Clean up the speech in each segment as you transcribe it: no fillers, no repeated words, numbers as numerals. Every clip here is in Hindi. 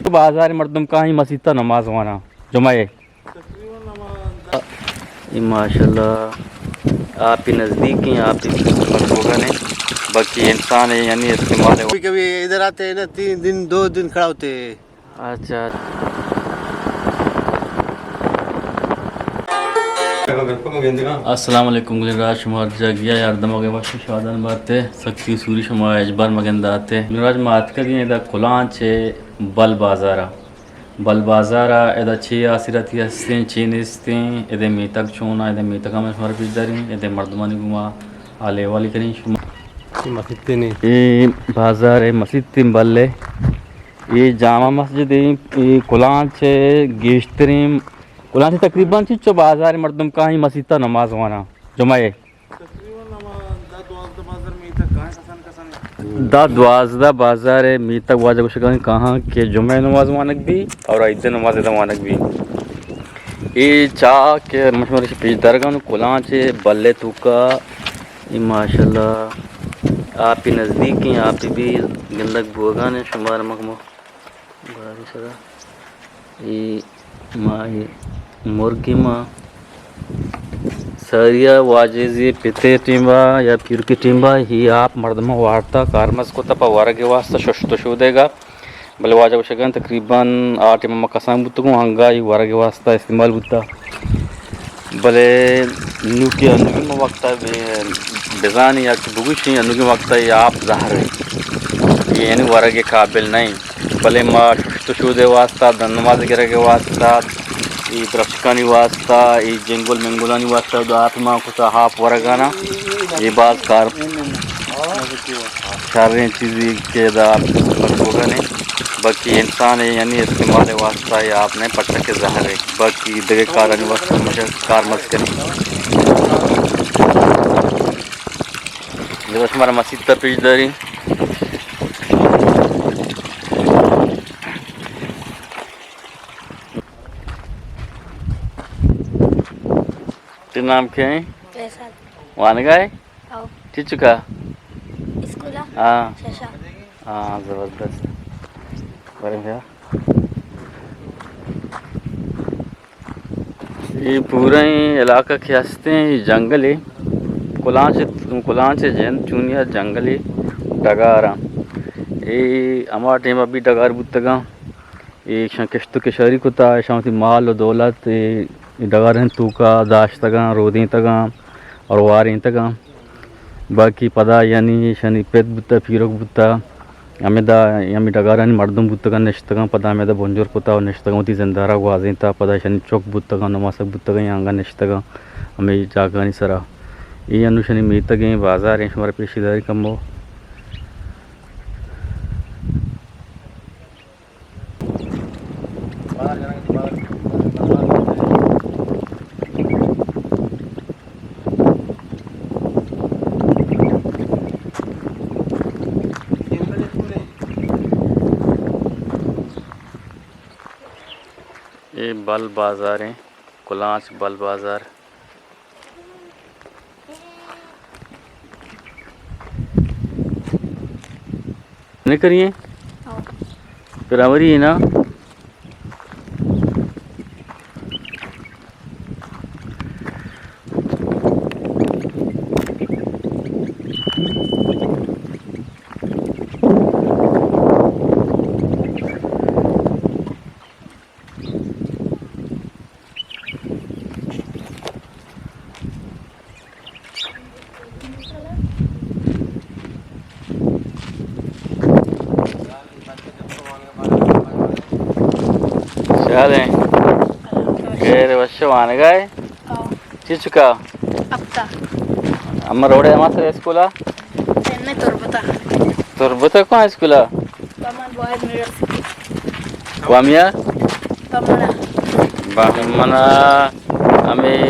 बाजार मर्दम कहाँ मस्जिद था नमाज वाना जुमाए माशाल्लाह आप ही नज़दीक ही आप ही होगा नहीं बाकी इंसान है यानी इस्तेमाल है। कभी कभी इधर आते हैं ना 3 दिन 2 दिन खड़ा होते हैं। अच्छा अस्सलाम वालेकुम गुलराज शुमार जगिया यारदम के वश शादन बाते सख्ती सूरी शुमा अजबर मगंदा आते गुलराज मात करिए इधर खुलांचे बल बाजारा इधर छे आसिरती हस्ते चीनिस्ते इधर मीतक चोना इधर मीतक में शुमार पिजदारी इधर मर्दमानी गुमा आले वाली करी शुमा ये बाजार है मस्जिद तीन बल्ले ये जामा मस्जिद ये खुलांचे गेश्तरीम कुलान तकरीबन चो बाजार मर्दम का ही मस्जिद था नमाज वाना जुमाए द्वाजदा बाजार है मी तक वाजा कुछ कहाँ के जुमे नमाज वानक भी और ईद नमाज वानक भी ये चा के मशहूर पेश दरगाह कुलान से बल्ले तुका ये माशाल्लाह आप ही नज़दीक ही आप ही भी गंदक बोगा ने शुमार मकमो ये माँ मुर्गी माँ सरिया वाजेजी पिते टीम्बा या प्यूर की टीम्बा ही आप मर्दमा वार्ता कारमस को तपा वारगे वास्ता शो देगा भले वाजा वशगन तकरीबन 8 मम्मा कसाम बुतगो हंगा ये वारगे वास्ता इस्तेमाल बुता भले नुकी अनुगी में वक्त बेजानी या कि बुगुशी अनुगी वक्त ये आप ज़ाहिर है ये यानी वारगे काबिल नहीं भले माँ शो दे वास्ता धन्यवाद गिरा के वास्ता ये द्रक्षकानी वास्ता ये जंगल मंगोलानी वास्ता दो आप माँ को हाफ वरगाना ये बात कार सारे चीज़ें के होगा नहीं बाकी इंसान है यानी इस्तेमाल वास्ता या आपने पट्टा के ज़ाहिर है बाकी दगे कार वास्ता मुझे कार मत करें जब हमारा मस्जिद तक पेशदारी नाम क्या है वान गए चुका हाँ हाँ ज़बरदस्त बड़े भैया ये पूरा ही इलाका के हंसते हैं ये जंगल है कुलान से जैन चूनिया जंगल है डगारा ये हमारा टीम अभी डगार बुतगा ये किश्त के शहरी को था शांति माल और दौलत डगार तूका दाश तगा रोदी तगा और वारी तगा बाकी पदा यानी शनि पेद बुत्ता फिरोक बुत्ता अमेदा यमी डगारानी मर्दम बुत्तगा नेश्तगा पदा अमेदा बोंजोर कोता और नेश्तगा होती जंदारा वाजिता पदा शनि चौक बुत्तगा नमासक बुत्तगा यांगा नेश्तगा हमें जागानी सरा ये अनुशनि मीतगे बाजार है हमारे पेशीदारी कमो ये बल बाज़ार है कुलांच बल बाज़ार नहीं करिए फिर हमारी है ना चले गैर वशवान गए चिचुका अम्मा रोड है मात्र स्कूला एन्ने तुरबता कौन स्कूला वामिया बामना हमें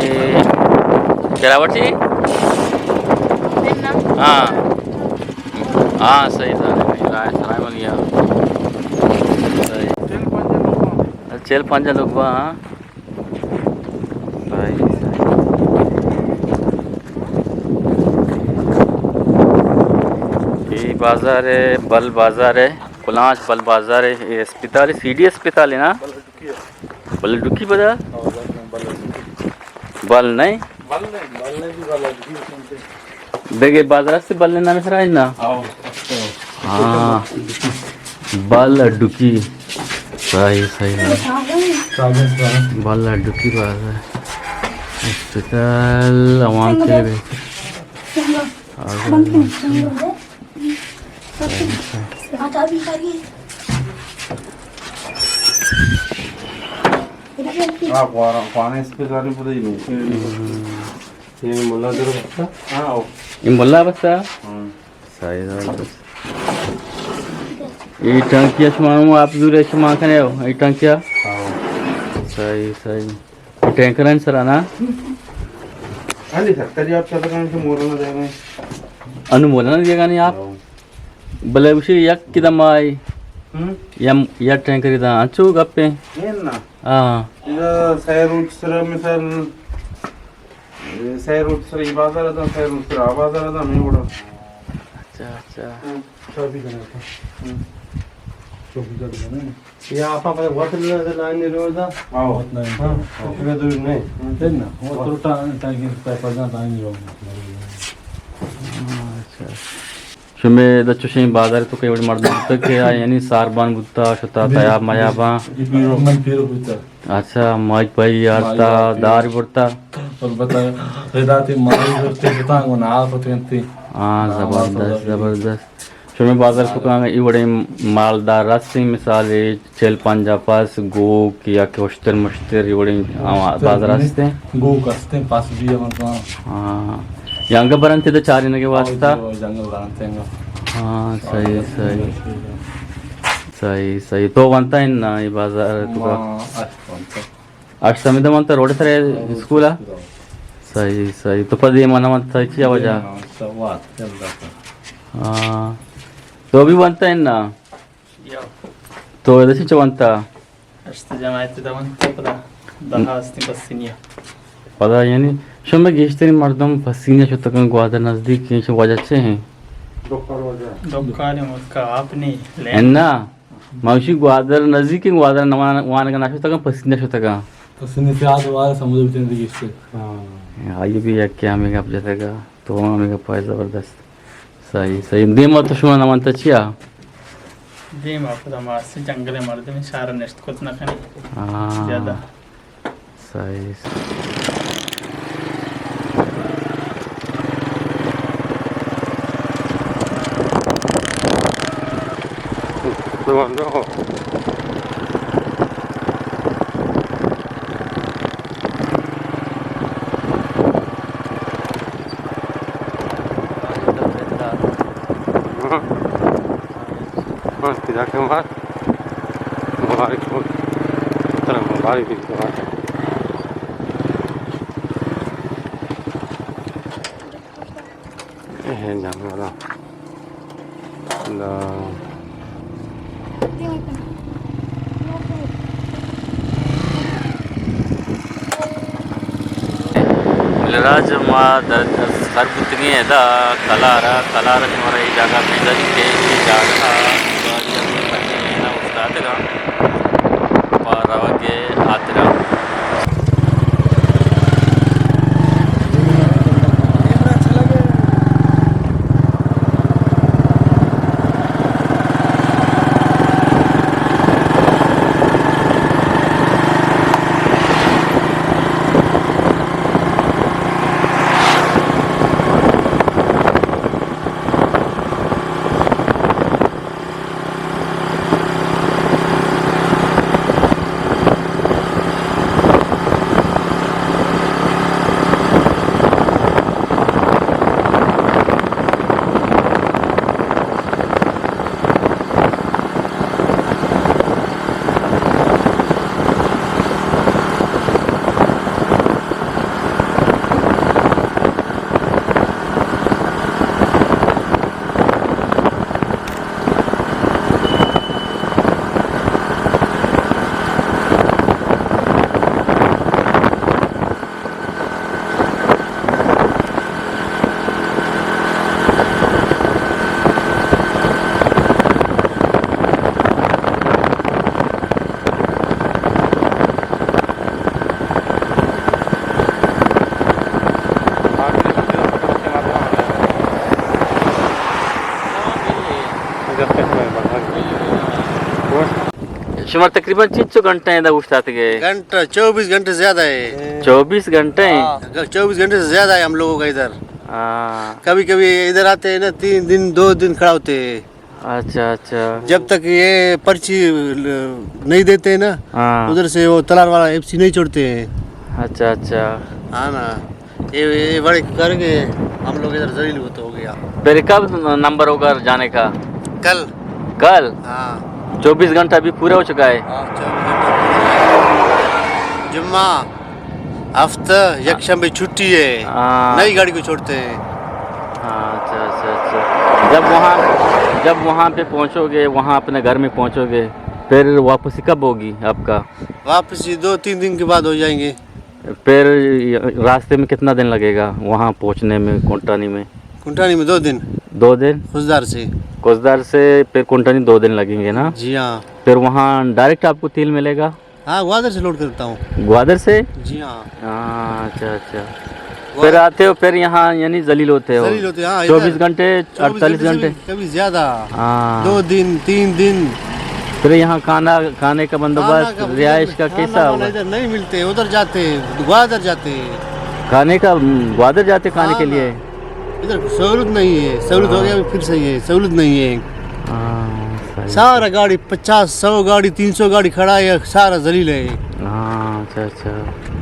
केरावटी हाँ हाँ सही था चल 5 लोग हाँ भाई बाजार है, बल बाजार है, कुलांच बल बाजार है। ये अस्पताल है, सीडी अस्पताल है ना, बल डुकी बाजार, बल नहीं देखिए बाजार से बल नाम से राज ना। हाँ बल डुकी सही सही बल डुकी बाजार अस्पताल आवाम के लिए मुल्ला बस्ता सही ये टंकिया मानू आप दूर माँ खने हो ये टंकिया सही सही टैंकर सर ना अनुमोदन दिएगा नहीं आप भले उसे यक किदम आई यम यक टैंकर इधर अच्छो गप्पे हाँ अच्छा अच्छा शुमे दच्चुशे बाजार तो कई बड़ी मर्द तक के यानी सारबान बुत्ता शता तया मायाबा अच्छा माइक भाई यारता दार बुरता हाँ जबरदस्त जबरदस्त शुमे बाजार तो कहाँ ये बड़े मालदार रस्सी मिसाल चेल पंजा पास गो किया के उश्तर मुश्तर ये बड़े बाजार रस्ते गो कसते पास भी हाँ यंग बरन थे तो चार दिन के वास्ता जंगल बनाते हैं हाँ सही सही सही सही तो बनता है ना ये बाजार तो आज समय तो मनता रोड सर स्कूल है सही सही तो पद ये मना मत सही वजह हाँ तो भी बनता है ना तो ऐसे चवंता पता यानी शो में गेस्टर मर्दम पसीने शो तक ग्वादर नजदीक के शो वजह से हैं ना माउशी ग्वादर नजदीक के ग्वादर नवान का नाशो तक पसीने शो तक पसीने से आज वाला समुद्र के नजदीक से हां ये भी एक क्या हमें कब जाएगा तो हमें का पाए जबरदस्त सही सही देम तो शो नमन तचिया देम आपदा मास जंगल मर्द में सारा नेस्ट कोत ना खाने हां ज्यादा सही राज मा सर बुतनी है दा कलारा कलारा तुम्हारा ये जगह पे दल के ये जगह ना उस्ताद का पारा के आतरा शुमार तकरीबन 3 घंटे हैं उस्ताद के घंटा 24 घंटे से ज्यादा है। 24 घंटे 24 घंटे से ज्यादा है हम लोगों का इधर। हाँ, कभी कभी इधर आते हैं ना 3 दिन 2 दिन खड़ा होते हैं। अच्छा अच्छा जब तक ये पर्ची नहीं देते हैं ना हाँ उधर से वो तलार वाला एफसी नहीं छोड़ते हैं। अच्छा अच्छा हाँ ना, ये बड़े करके हम लोग इधर जलील होते हो गया। फिर कब नंबर होगा जाने का? कल। कल हाँ 24 घंटा अभी पूरा हो चुका है। 24 घंटे जुम्मा हफ्ता यकशंबे छुट्टी है, हाँ। नई गाड़ी को छोड़ते हैं। हाँ अच्छा अच्छा अच्छा जब वहाँ पे पहुँचोगे, वहाँ अपने घर में पहुँचोगे, फिर वापसी कब होगी आपका? वापसी 2-3 दिन के बाद हो जाएंगे। फिर रास्ते में कितना दिन लगेगा वहाँ पहुँचने में कोंटानी में? कुंटानी में 2 दिन 2 दिन खुशदार से। कोसदार से फिर कोंटानी 2 दिन लगेंगे ना? जी हाँ। फिर वहाँ डायरेक्ट आपको तेल मिलेगा? हाँ ग्वादर से लोड करता हूँ। ग्वादर से? जी हाँ। हाँ अच्छा अच्छा फिर आते हो, फिर यहाँ यानी जलील होते हो? जलील होते हैं, हाँ, 24 इधर। घंटे 48 से घंटे? भी कभी ज्यादा। हाँ 2 दिन 3 दिन। फिर यहाँ खाने का बंदोबस्त, रिहाइश का कैसा खाना होगा? इधर नहीं मिलते, उधर जाते ग्वादर जाते। खाने का ग्वादर जाते खाने हाँ के ना। लिए? इधर सहूलत नहीं है। सहूलत हो गया फिर सही है, सहूलत नहीं है। हाँ सही। सारा गाड़ी 50-100 गाड़ी 300 गाड़ी खड़ा है, सारा जलील है। हाँ अच्छा अच्छा